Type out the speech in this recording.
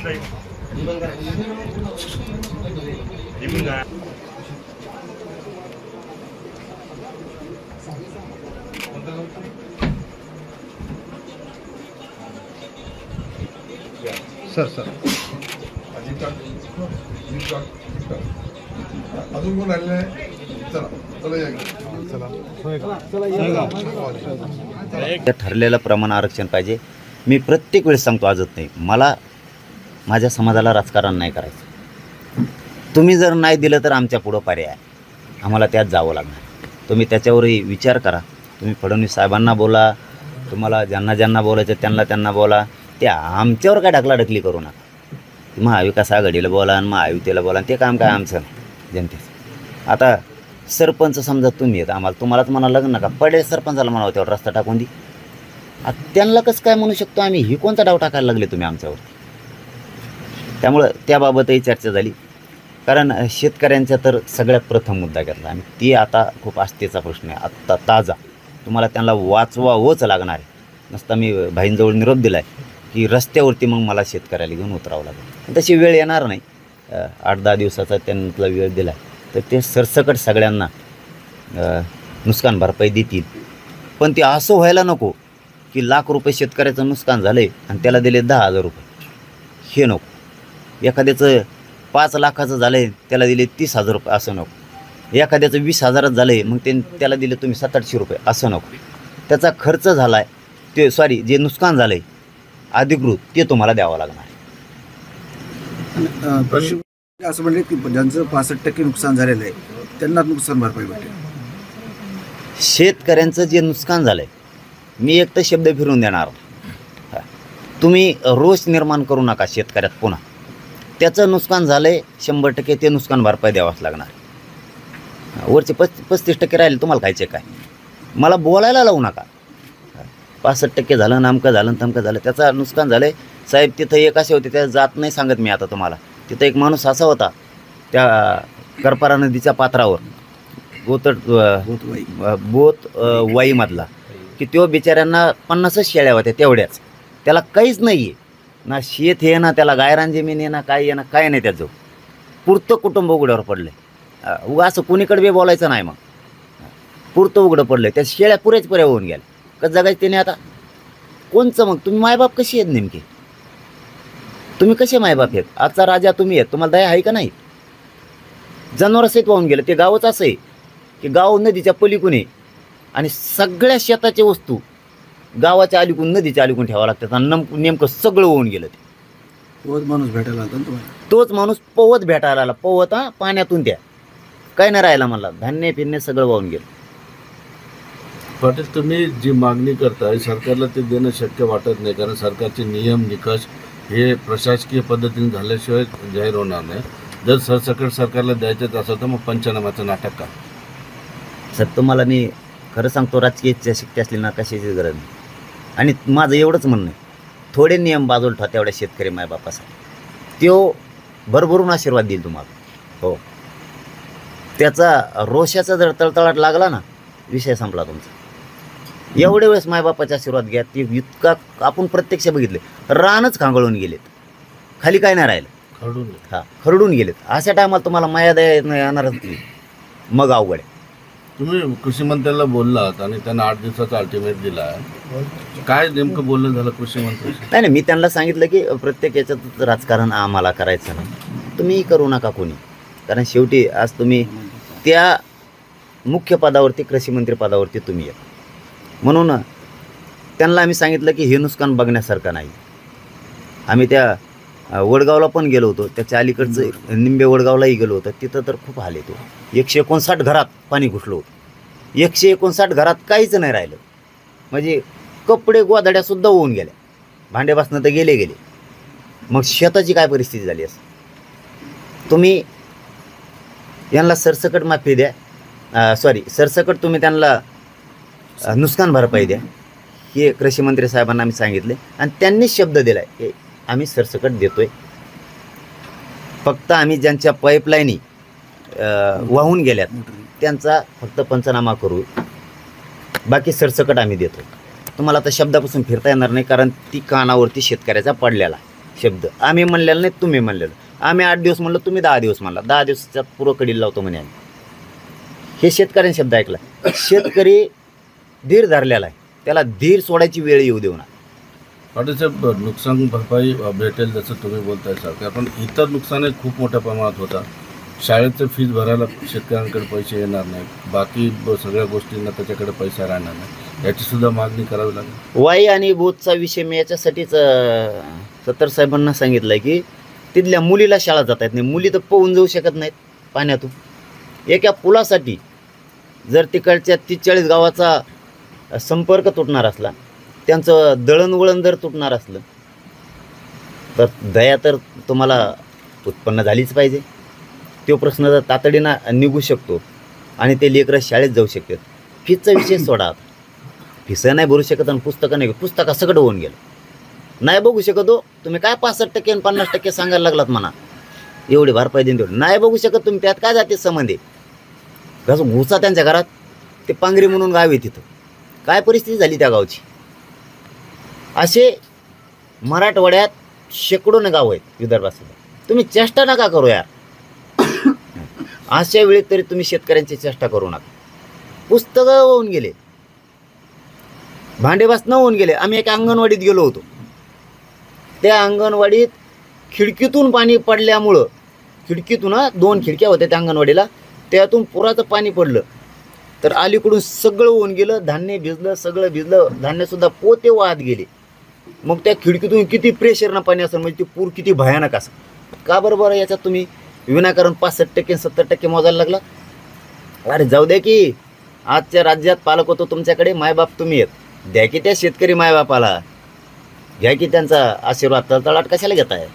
Sir sir अजून कोण आले नाही. ठरलेलं प्रमाण आरक्षण पाहिजे. मी प्रत्येक वेळेस सांगतो, आजच नाही, मला माझ्या समाजाला राजकारण नाही करायचं. तुम्ही जर नाही दिलं तर आमच्या पुढं पर्याय, आम्हाला त्यात जावं लागणार. तुम्ही त्याच्यावरही विचार करा. तुम्ही फडणवीस साहेबांना बोला, तुम्हाला ज्यांना बोलायचं त्यांना बोला. ते आमच्यावर काय ढकलाढकली करू नका. महाविकास आघाडीला बोला आणि महायुतीला बोला, ते काम काय आमचं जनतेचं. आता सरपंच समजा तुम्ही येत, तुम्हालाच म्हणावं लागेल नका, पडे सरपंचाला म्हणावं त्यावर रस्ता टाकून दे. आता त्यांना कसं काय म्हणू शकतो आम्ही? ही कोणता डाव टाकायला लागले तुम्ही आमच्यावर? त्यामुळं त्याबाबतही चर्चा झाली. कारण शेतकऱ्यांचा तर सगळ्यात प्रथम मुद्दा घेतला आणि ती आता खूप आस्थेचा प्रश्न आहे, आत्ता ताजा. तुम्हाला त्यांना वाचवावंच लागणार आहे. नसता मी भाईंजवळ निरोप दिला आहे की रस्त्यावरती मग मला शेतकऱ्याला घेऊन उतरावं लागेल. तशी वेळ येणार नाही. 8-10 दिवसाचा त्यांना वेळ दिला तर ते सरसकट सगळ्यांना नुकसान भरपाई देतील. पण ते असं व्हायला नको की लाख रुपये शेतकऱ्याचं नुकसान झालं आहे आणि त्याला दिले 10,000 रुपये. हे नको. एखाद्याचं 5 लाखाचं झालं आहे त्याला दिले 30,000 रुपये, असं नको. एखाद्याचं 20,000च झालं आहे मग त्याला दिले तुम्ही 700-800 रुपये, असं नको. त्याचा खर्च झाला आहे ते, जे नुकसान झालं आहे अधिकृत, ते तुम्हाला द्यावं लागणार. असं म्हणले की ज्यांचं 65% नुकसान झालेलं आहे त्यांना नुकसान भरपाई भेटेल. शेतकऱ्यांचं जे नुकसान झालं आहे, मी एक तर शब्द फिरून देणार. तुम्ही रोष निर्माण करू नका शेतकऱ्यात पुन्हा. त्याचं नुकसान झालं आहे 100%, ते नुकसान भरपाई द्यावाच लागणार. वरचे 35% राहिले तुम्हाला खायचे काय? मला बोलायला लावू नका. 65% झालं, नामकं झालं, तमकं झालं, त्याचं नुकसान झालं आहे. साहेब तिथं एक असे होते, त्या जात नाही सांगत मी आता तुम्हाला. तिथं एक माणूस असा होता त्या करपारा नदीच्या पात्रावर बोत वाईमधला, की तो बिचाऱ्यांना 50च शेळ्या होत्या तेवढ्याच. त्याला काहीच नाही आहे, ना शेत हे ना त्याला गायरान जमीन आहे ना काय आहे ना काय नाही. त्याचं पुरतं कुटुंब उघड्यावर पडलं आहे. उगा असं कुणीकडे बी बोलायचं नाही. मग पुरतं उघडं पडलं आहे. त्या शेळ्या पुऱ्या होऊन गेल्या. कसं जगायचं त्याने आता? कोणचं मग? तुम्ही मायबाप कशी आहेत नेमके? तुम्ही कसे मायबाप आहेत? आजचा राजा तुम्ही आहेत, तुम्हाला दया आहे का नाही? जनावर सहित वाहून गेलं. ते गावच असं आहे की गाव नदीच्या पलीकडून आहे आणि सगळ्या शेताच्या वस्तू गावाच्या अलीकडून नदीच्या अलीकडून ठेवावं लागतात आणि नेमकं सगळं होऊन गेलं. ते तोच माणूस भेटायला आला तुम्हाला? तोच माणूस पवत भेटायला आला. पवत पाण्यातून त्या काय नाही राहिला मला. धान्य फिरणे सगळं वाहून गेलं. पाटील, तुम्ही जी मागणी करताय सरकारला ते देणं शक्य वाटत नाही, कारण सरकारचे नियम निकष हे प्रशासकीय पद्धतीने झाल्याशिवाय जाहीर होणार नाही. जर सरसकट सरकारला द्यायचं असेल तर मग पंचनाम्याचं नाटक का? सर तुम्हाला मी खरं सांगतो, राजकीय इच्छाशक्ती असली ना कशाची गरज नाही. आणि माझं एवढंच म्हणणं आहे, थोडे नियम बाजूला ठेवा तेवढ्या शेतकरी मायबापासाठी. तो भरभरून आशीर्वाद देईल तुम्हाला. हो, त्याचा रोषाचा जर तळतळाट लागला ना, विषय संपला तुमचा. एवढे वेळेस मायबापाचा आशीर्वाद घ्या. ते इतका आपण प्रत्यक्ष बघितले, रानच खांगळून गेलेत, खाली काय नाही राहिलं, खरडून गेलेत. अशा टायमाला तुम्हाला माया दया येणारच नाही, मग अवघड आहे. तुम्ही कृषी मंत्र्याला बोललात आणि त्यांना 8 दिवसाचा अल्टिमेट दिला. काय नेमकं बोलणं झालं कृषी मंत्री? नाही, मी त्यांना सांगितलं की प्रत्येक याच्यात राजकारण आम्हाला करायचं नाही, तुम्ही करू नका कोणी. कारण शेवटी आज तुम्ही त्या मुख्य पदावरती, कृषी मंत्री पदावरती तुम्ही या. म्हणून त्यांना आम्ही सांगितलं की हे नुकसान बघण्यासारखं नाही. आम्ही त्या वडगावला पण गेलो होतो, त्याच्या अलीकडचं निंबे वडगावलाही गेलो होतो. तिथं तर खूप हाल येतो. 159 घरात पाणी घुसलं होतं. 159 घरात काहीच नाही राहिलं. म्हणजे कपडे गोधड्यासुद्धा होऊन गेल्या. भांडे बसणं तर गेले. मग शेताची काय परिस्थिती झाली असं? तुम्ही यांना सरसकट माफी द्या, सरसकट तुम्ही त्यांना नुकसान भरपाई द्या. हे कृषी मंत्री साहेबांना आम्ही सांगितले आणि त्यांनीच शब्द दिला आहे की आम्ही सरसकट देतोय. फक्त आम्ही ज्यांच्या पाईपलाईनी वाहून गेल्यात त्यांचा फक्त पंचनामा करू, बाकी सरसकट आम्ही देतो. तुम्हाला आता शब्दापासून फिरता येणार नाही, कारण ती कानावरती शेतकऱ्याचा पडलेला आहे. शब्द. आम्ही म्हणलेलं नाही, तुम्ही म्हणलेलं. आम्ही 8 दिवस म्हणलं, तुम्ही 10 दिवस म्हणला. 10 दिवसाच्या पुरं कडील लावतो म्हणे आम्ही. हे शेतकऱ्यांनी शब्द ऐकला. शेतकरी धीर धरलेला आहे, त्याला धीर सोडायची वेळ येऊ देऊ नका. पाटील साहेब, नुकसान भरपाई भेटेल जसं तुम्ही बोलताय सरकार, पण इतर नुकसान खूप मोठ्या प्रमाणात होता. शाळेचं फीज भरायला शेतकऱ्यांकडे पैसे येणार नाही, बाकी सगळ्या गोष्टींना त्याच्याकडे पैसा राहणार नाही, याची सुद्धा मागणी करावी लागेल. वाई आणि बोधचा विषय मी याच्यासाठीच सत्तर साहेबांना सांगितलं की तिथल्या मुलीला शाळा जाता येत नाही. मुली तर पोहून जाऊ शकत नाहीत पाण्यातून. एका पुलासाठी जर तिकडच्या 30-40 गावाचा संपर्क तुटणार असला, त्यांचं दळणवळण जर तुटणार असलं, तर दया तर तुम्हाला उत्पन्न झालीच पाहिजे. तो प्रश्न जर तातडीनं निघू शकतो आणि ते लेकरं शाळेत जाऊ शकतात. फीजचा विषय सोडा. फीसं नाही भरू शकत आणि पुस्तकं नाही, पुस्तकं सगळं होऊन गेलं. नाही बघू शकत हो तुम्ही, काय 65% आणि 50% सांगायला लागलात म्हणा. एवढी भरपाई देईन तेवढी नाही बघू शकत तुम्ही. त्यात काय जाते संबंधी. कसं घुसा त्यांच्या घरात, ते पांगरी म्हणून गाव आहे तिथं. काय परिस्थिती झाली त्या गावची. असे मराठवाड्यात शेकडोने गाव आहेत विदर्भात. तुम्ही चेष्टा नका करू यार. अशा वेळी तरी तुम्ही शेतकऱ्यांची चेष्टा करू नका. पुस्तकं होऊन गेले, भांडेबासनं होऊन गेले. आम्ही एका अंगणवाडीत गेलो होतो. त्या अंगणवाडीत खिडकीतून पाणी पडल्यामुळं, खिडकीतून 2 खिडक्या होत्या त्या अंगणवाडीला, त्यातून पुराचं पाणी पडलं. तर अलीकडून सगळं होऊन गेलं. धान्य भिजलं, सगळं भिजलं. धान्यसुद्धा पोते वाहत गेले. मग त्या खिडकीतून किती प्रेशरनं पाणी असेल, म्हणजे ते पूर किती भयानक असं. का बरोबर याच्यात तुम्ही विनाकारण 65% 70% मोजायला लागला. अरे जाऊ द्या की, आजच्या राज्यात पालक होतो तुमच्याकडे, मायबाप तुम्ही आहेत. द्या की त्या शेतकरी मायबापाला, घ्या की त्यांचा आशीर्वाद. तळतळाट कशाला घेताय.